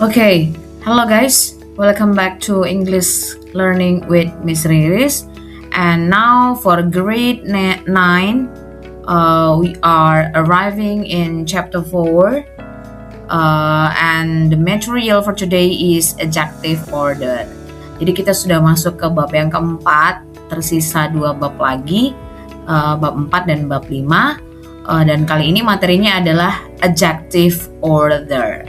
Okay, hello guys. Welcome back to English Learning with Miss Riris. And now for grade 9, we are arriving in chapter 4. And the material for today is adjective order. Jadi kita sudah masuk ke bab yang keempat, tersisa 2 bab lagi, bab 4 dan bab 5. Dan kali ini materinya adalah adjective order.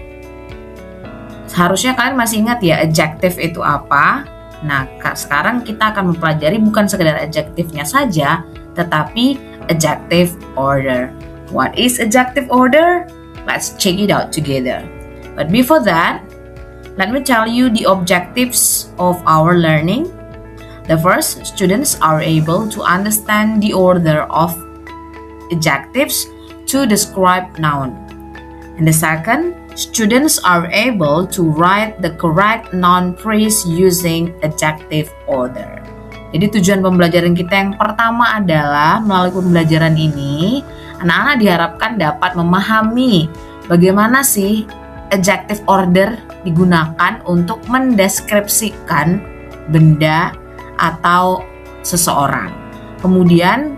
Seharusnya kalian masih ingat ya adjective itu apa. Nah, sekarang kita akan mempelajari bukan sekedar adjektifnya saja, tetapi adjective order. What is adjective order? Let's check it out together. But before that, let me tell you the objectives of our learning. The first, students are able to understand the order of adjectives to describe noun. And the second, students are able to write the correct noun phrase using adjective order. Jadi tujuan pembelajaran kita yang pertama adalah melalui pembelajaran ini, anak-anak diharapkan dapat memahami bagaimana sih adjective order digunakan untuk mendeskripsikan benda atau seseorang. Kemudian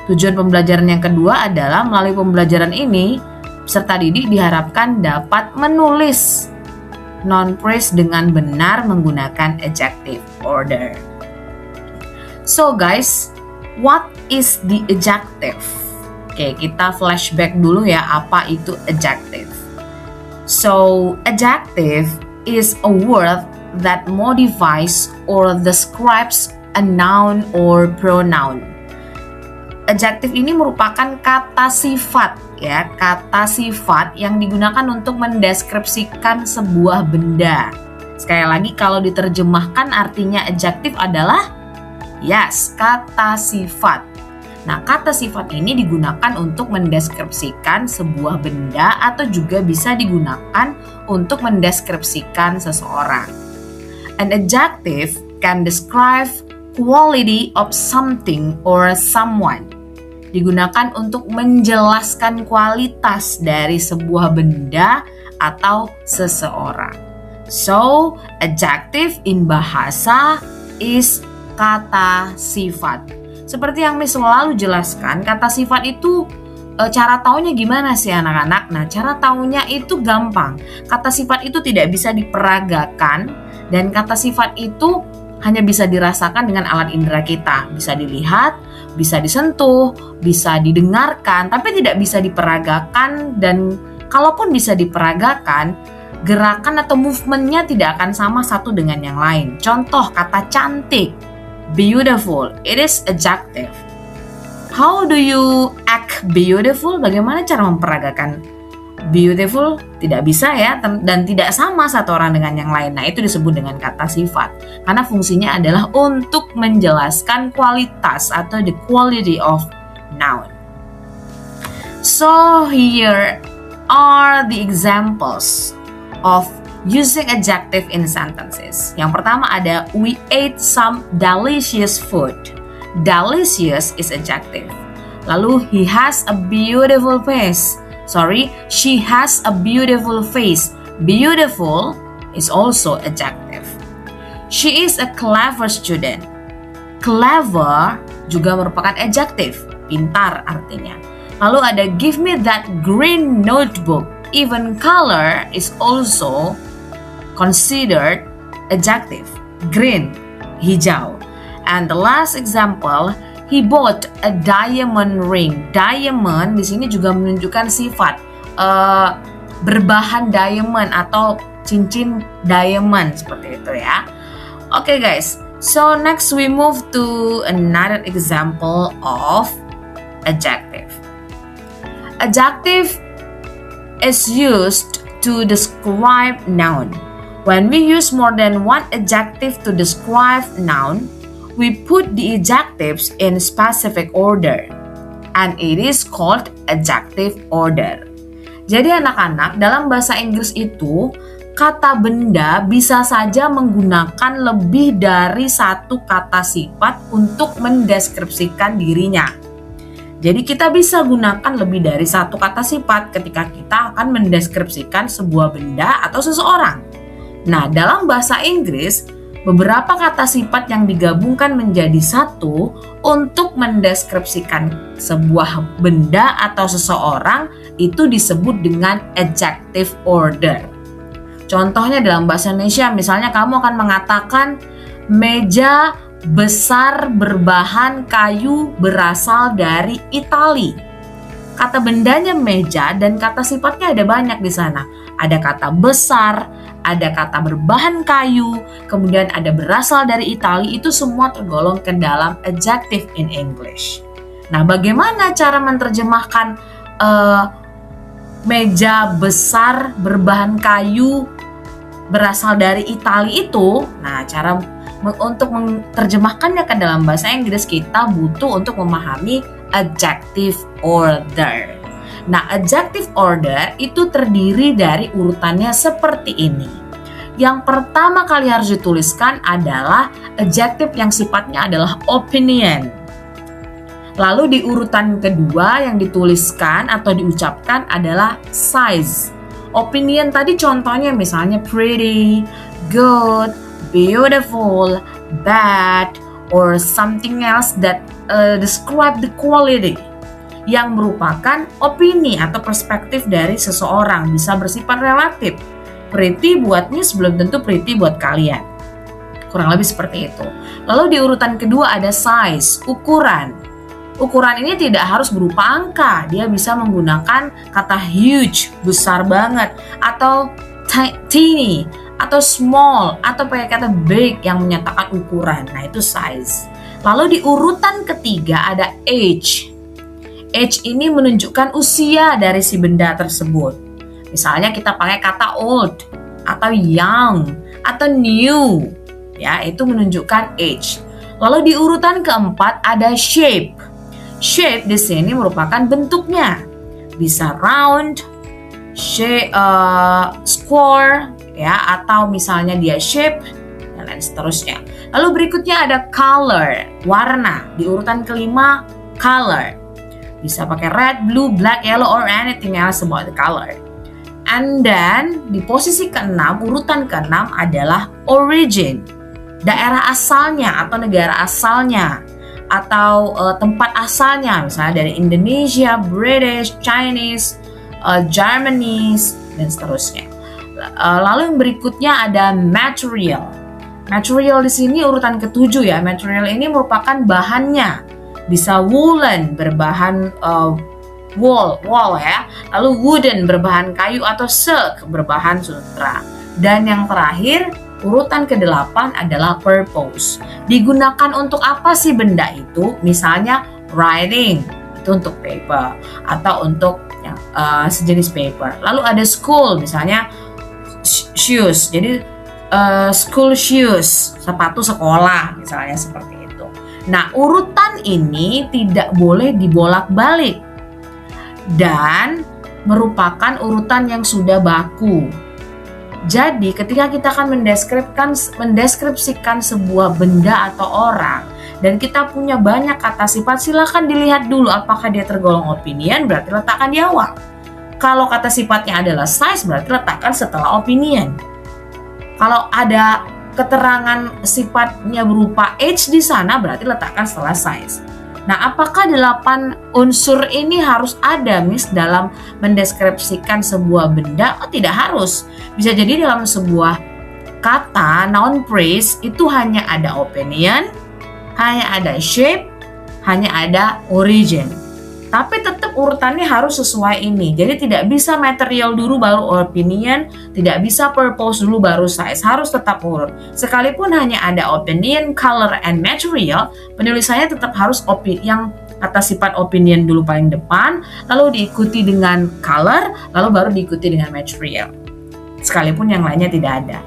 tujuan pembelajaran yang kedua adalah melalui pembelajaran ini peserta didik diharapkan dapat menulis noun phrase dengan benar menggunakan adjective order. So guys, what is the adjective? Oke, kita flashback dulu ya, apa itu adjective. So, adjective is a word that modifies or describes a noun or pronoun. Adjective ini merupakan kata sifat ya, kata sifat yang digunakan untuk mendeskripsikan sebuah benda. Sekali lagi kalau diterjemahkan artinya adjective adalah kata sifat. Nah, kata sifat ini digunakan untuk mendeskripsikan sebuah benda atau juga bisa digunakan untuk mendeskripsikan seseorang. An adjective can describe quality of something or someone. Digunakan untuk menjelaskan kualitas dari sebuah benda atau seseorang. So, adjective in bahasa is kata sifat. Seperti yang Miss selalu jelaskan, kata sifat itu cara taunya gimana sih anak-anak? Nah, cara taunya itu gampang. Kata sifat itu tidak bisa diperagakan dan kata sifat itu hanya bisa dirasakan dengan alat indera kita. Bisa dilihat, bisa disentuh, bisa didengarkan, tapi tidak bisa diperagakan, dan kalaupun bisa diperagakan, gerakan atau movementnya tidak akan sama satu dengan yang lain. Contoh kata cantik, beautiful, it is adjective. How do you act beautiful? Bagaimana cara memperagakan beautiful? Tidak bisa ya, dan tidak sama satu orang dengan yang lain. Nah, itu disebut dengan kata sifat. Karena fungsinya adalah untuk menjelaskan kualitas atau the quality of noun. So, here are the examples of using adjective in sentences. Yang pertama ada we ate some delicious food. Delicious is adjective. Lalu he has a beautiful face. She has a beautiful face. Beautiful is also adjective. She is a clever student. Clever juga merupakan adjective, pintar artinya. Lalu ada give me that green notebook. Even color is also considered adjective. Green, hijau. And the last example, he bought a diamond ring. Diamond di sini juga menunjukkan sifat berbahan diamond atau cincin diamond seperti itu ya. Okay guys, so next we move to another example of adjective. Adjective is used to describe noun. When we use more than one adjective to describe noun, we put the adjectives in specific order, and it is called adjective order. Jadi anak-anak, dalam bahasa Inggris itu, kata benda bisa saja menggunakan lebih dari satu kata sifat untuk mendeskripsikan dirinya. Jadi kita bisa gunakan lebih dari satu kata sifat ketika kita akan mendeskripsikan sebuah benda atau seseorang. Nah, dalam bahasa Inggris, beberapa kata sifat yang digabungkan menjadi satu untuk mendeskripsikan sebuah benda atau seseorang itu disebut dengan adjective order. Contohnya dalam bahasa Indonesia, misalnya kamu akan mengatakan meja besar berbahan kayu berasal dari Itali. Kata bendanya meja dan kata sifatnya ada banyak di sana. Ada kata besar, ada kata berbahan kayu, kemudian ada berasal dari Itali, itu semua tergolong ke dalam adjective in English. Nah, bagaimana cara menerjemahkan meja besar berbahan kayu berasal dari Itali itu? Nah, cara untuk menerjemahkannya ke dalam bahasa Inggris, kita butuh untuk memahami adjective order. Nah, adjective order itu terdiri dari urutannya seperti ini. Yang pertama kali harus dituliskan adalah adjective yang sifatnya adalah opinion. Lalu di urutan kedua yang dituliskan atau diucapkan adalah size. Opinion tadi contohnya misalnya pretty, good, beautiful, bad, or something else that describe the quality, yang merupakan opini atau perspektif dari seseorang, bisa bersifat relatif. Pretty buat Miss belum tentu pretty buat kalian. Kurang lebih seperti itu. Lalu di urutan kedua ada size, ukuran. Ukuran ini tidak harus berupa angka, dia bisa menggunakan kata huge, besar banget, atau teeny, atau small, atau pakai kata big yang menyatakan ukuran. Nah, itu size. Lalu di urutan ketiga ada age. Age ini menunjukkan usia dari si benda tersebut. Misalnya kita pakai kata old, atau young, atau new. Ya, itu menunjukkan age. Lalu di urutan keempat ada shape. Shape di sini merupakan bentuknya. Bisa round, shape, square, ya, atau misalnya dia shape dan lain seterusnya. Lalu berikutnya ada color, warna. Di urutan kelima color. Bisa pakai red, blue, black, yellow, or anything else about the color. And then di posisi keenam, urutan keenam adalah origin. Daerah asalnya atau negara asalnya atau tempat asalnya, misalnya dari Indonesia, British, Chinese, Germany, dan seterusnya. Lalu yang berikutnya ada material. Material di sini urutan ketujuh ya. Material ini merupakan bahannya. Bisa woolen berbahan wool ya. Lalu wooden berbahan kayu atau silk berbahan sutra. Dan yang terakhir urutan ke-8 adalah purpose. Digunakan untuk apa sih benda itu? Misalnya writing, itu untuk paper atau untuk sejenis paper. Lalu ada school, misalnya shoes, jadi school shoes, sepatu sekolah misalnya seperti itu. Nah, urutan ini tidak boleh dibolak-balik dan merupakan urutan yang sudah baku. Jadi ketika kita akan mendeskripsikan sebuah benda atau orang dan kita punya banyak kata sifat, silakan dilihat dulu apakah dia tergolong opinion, berarti letakkan di awal. Kalau kata sifatnya adalah size, berarti letakkan setelah opinion. Kalau ada keterangan sifatnya berupa age di sana, berarti letakkan setelah size. Nah, apakah 8 unsur ini harus ada, Miss, dalam mendeskripsikan sebuah benda? Oh, tidak harus. Bisa jadi dalam sebuah kata noun phrase itu hanya ada opinion, hanya ada shape, hanya ada origin. Tapi tetap urutannya harus sesuai ini. Jadi tidak bisa material dulu baru opinion, tidak bisa purpose dulu baru size. Harus tetap urut. Sekalipun hanya ada opinion, color, and material, penulisannya tetap harus yang kata sifat opinion dulu paling depan, lalu diikuti dengan color, lalu baru diikuti dengan material. Sekalipun yang lainnya tidak ada.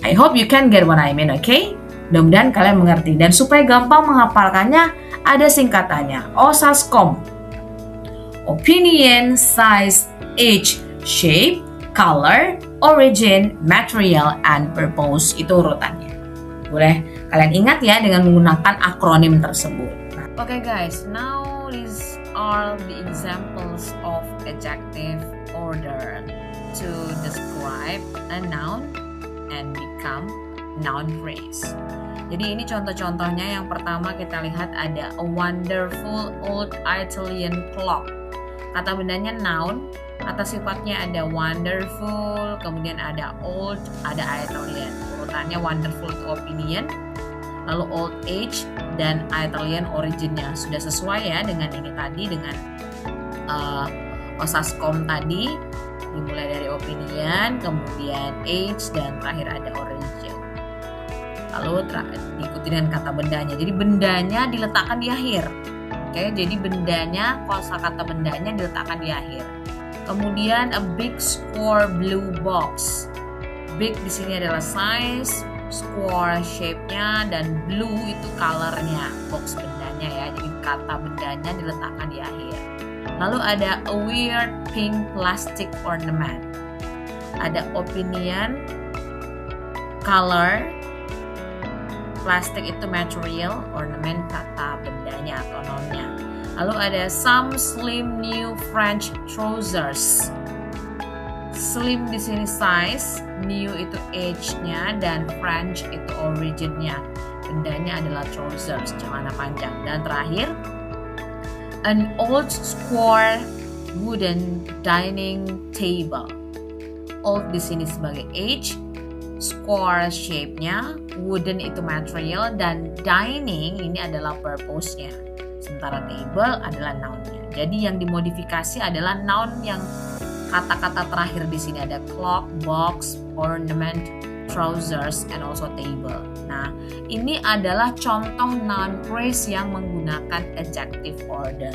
I hope you can get what I mean, okay? Mudah-mudahan kalian mengerti. Dan supaya gampang menghafalkannya, ada singkatannya. OSASCOM. Opinion, size, age, shape, color, origin, material, and purpose. Itu urutannya. Boleh kalian ingat ya dengan menggunakan akronim tersebut. Nah, Okay guys, now these are the examples of adjective order to describe a noun and become noun phrase. Jadi ini contoh-contohnya. Yang pertama kita lihat ada a wonderful old Italian clock. Kata bendanya noun, kata sifatnya ada wonderful, kemudian ada old, ada Italian. Urutannya wonderful itu opinion, lalu old age dan Italian originnya. Sudah sesuai ya dengan ini tadi, dengan osascom tadi, dimulai dari opinion, kemudian age, dan terakhir ada origin. Lalu diikuti dengan kata bendanya. Jadi bendanya diletakkan di akhir. Oke, jadi bendanya, kosakata bendanya diletakkan di akhir. Kemudian a big square blue box. Big di sini adalah size, square shape-nya, dan blue itu color-nya, box bendanya ya. Jadi kata bendanya diletakkan di akhir. Lalu ada a weird pink plastic ornament. Ada opinion, color, plastic itu material, ornament kata bendanya atau nounnya. Lalu ada some slim new French trousers. Slim di sini size, new itu age-nya, dan French itu origin-nya. Bendanya adalah trousers, celana panjang. Dan terakhir, an old square wooden dining table. Old di sini sebagai age, square shape-nya, wooden itu material, dan dining ini adalah purpose-nya. Sementara table adalah noun-nya. Jadi yang dimodifikasi adalah noun yang kata-kata terakhir di sini ada clock, box, ornament, trousers, and also table. Nah, ini adalah contoh noun phrase yang menggunakan adjective order.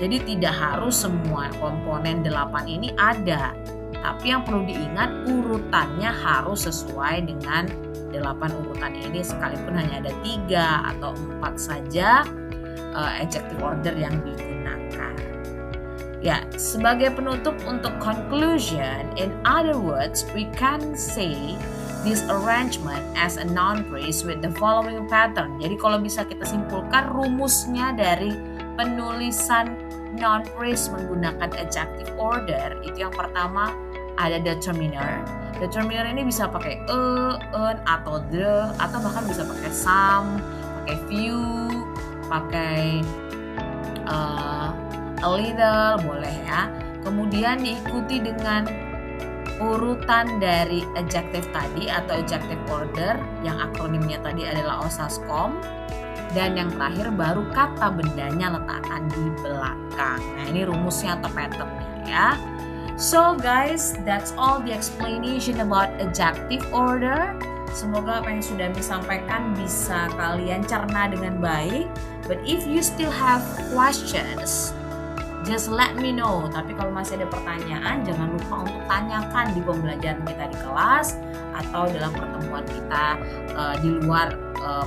Jadi tidak harus semua komponen 8 ini ada. Tapi yang perlu diingat, urutannya harus sesuai dengan 8 urutan ini, sekalipun hanya ada 3 atau 4 saja adjective order yang digunakan. Ya, sebagai penutup untuk conclusion, in other words, we can say this arrangement as a noun phrase with the following pattern. Jadi kalau bisa kita simpulkan rumusnya dari penulisan noun phrase menggunakan adjective order, itu yang pertama ada determiner. Determiner ini bisa pakai an, atau the, atau bahkan bisa pakai some, pakai few, pakai a little, boleh ya. Kemudian diikuti dengan urutan dari adjective tadi atau adjective order yang akronimnya tadi adalah osascom. Dan yang terakhir baru kata bendanya letakkan di belakang. Nah, ini rumusnya atau patternnya ya. So guys, that's all the explanation about adjective order. Semoga apa yang sudah disampaikan bisa kalian cerna dengan baik. But if you still have questions, just let me know. Tapi kalau masih ada pertanyaan, jangan lupa untuk tanyakan di pembelajaran kita di kelas atau dalam pertemuan kita di luar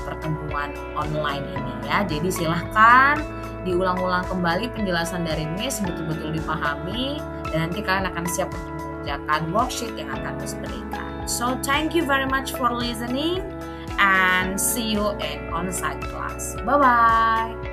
pertemuan online ini ya. Jadi silahkan diulang-ulang kembali penjelasan dari Miss, betul-betul dipahami, dan nanti kalian akan siap untuk mengerjakan worksheet yang akan Miss berikan. So thank you very much for listening and see you in on-site class. Bye-bye.